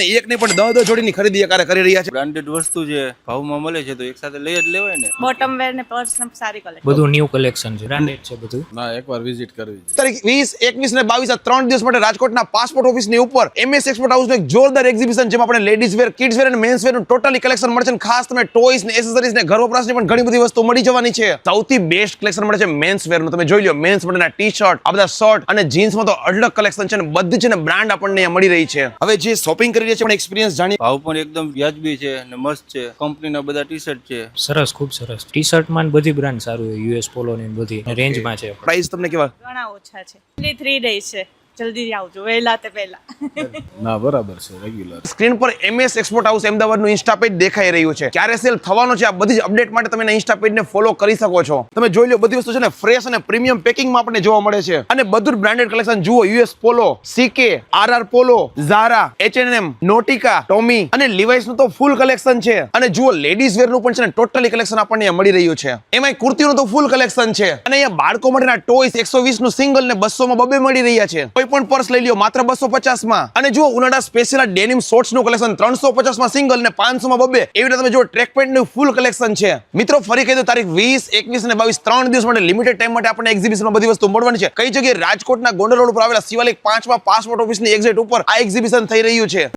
એક નહીં પણ 10 જોડીની ખરીદી એકારે કરી રહ્યા છે. બ્રાન્ડેડ વસ્તુ છે, ભાવમાં મળે છે તો એક સાથે લઈ જ લેવાય ને. બોટમ વેર ને પર્સ ને સારી કલેક્શન. બધું ન્યુ કલેક્શન છે, બ્રાન્ડેડ છે બધું. ના, એકવાર વિઝિટ કરવી છે. તારીખ 20, 21 ને 22 આ 3 દિવસ માટે રાજકોટના પાસપોર્ટ ઓફિસની ઉપર MS એક્સપોર્ટ હાઉસનું એક જોરદાર એક્ઝિબિશન જેમાં આપણે લેડીઝ વેર, કિડ્સ વેર અને મેન્સ વેર નું ટોટલી કલેક્શન મળશે અને ખાસ તમે ટોયસ ને એસેસરીઝ ને ઘર વપરાશની પણ ઘણી બધી વસ્તુ મળી જવાની છે. સૌથી બેસ્ટ કલેક્શન મળે છે મેન્સ વેર નું. તમે જોઈ લો મેન્સ માટેના ટી-શર્ટ, આ બધા શર્ટ અને જીન્સમાં તો અઢળક કલેક્શન છે અને બધી છે ને બ્રાન્ડ આપણને અહીંયા મળી રહી છે. હવે જે શોપિંગ કરી રહ્યા છે પણ એક્સપિરિયન્સ જાણી ભાવ પણ એકદમ વ્યાજબી છે અને મસ્ત છે. કંપનીના બધા ટી-શર્ટ છે. સરસ, ખૂબ સરસ. ટી શર્ટમાં બધી બ્રાન્ડ સારું છે, US પોલો ની બધી રેન્જમાં છે. પ્રાઇસ તમને કેવા ઘણા ઓછા છે. ઓન્લી 3 ડેઝ છે. જલ્દી આવજો વહેલા તે પહેલા. ના, બરાબર છે, રેગ્યુલર. સ્ક્રીન પર MS એક્સપોર્ટ હાઉસ અમદાવાદનું ઇન્સ્ટા પેજ દેખાઈ રહ્યું છે. ક્યારે સેલ થવાનો છે આ બધી જ અપડેટ માટે તમે ઇન્સ્ટા પેજને ફોલો કરી શકો છો. તમે જોઈ લો બધી વસ્તુ છે ને ફ્રેશ અને પ્રીમિયમ પેકિંગમાં આપણને જોવા મળે છે અને બધું જ બ્રાન્ડેડ કલેક્શન જુઓ. US પોલો, CK, RR પોલો, Zara, H&M, Nautica, Tommy અને Levi's નું તો ફૂલ કલેક્શન છે. અને જુઓ લેડીઝ વેર નું પણ છે ને ટોટલી કલેક્શન આપણને અહીંયા મળી રહ્યું છે. એમાંય કુર્તીનું તો ફૂલ કલેક્શન છે અને અહીંયા બાળકો માટેના ટોયસ 120 નું સિંગલ ને 200 માં બબે મળી રહ્યા છે. કોઈ પણ પર્સ લઈ લ્યો માત્ર 250 માં. અને જુઓ ઉનાળા સ્પેશિયલ ડેનિમ શોર્ટ્સ નું કલેક્શન 350 માં સિંગલ ને 500 માં બબે. એવી રીતે તમે જો ટ્રેક પેન્ટ નું ફૂલ કલેક્શન છે. મિત્રો ફરી કહી દો તારીખ 20, 21 અને 22 3 દિવસ માટે લિમિટેડ ટાઈમ માટે આપણને એક્ઝિબિશનમાં બધી વસ્તુ મળવાની છે. કઈ જગ્યાએ? રાજકોટના ગોંડલ રોડ ઉપર આવેલા શિવાલિક 5 માં પાસપોર્ટ ઓફિસની એક્ઝેક્ટ ઉપર આ એક્ઝિબિશન થઈ રહ્યું છે.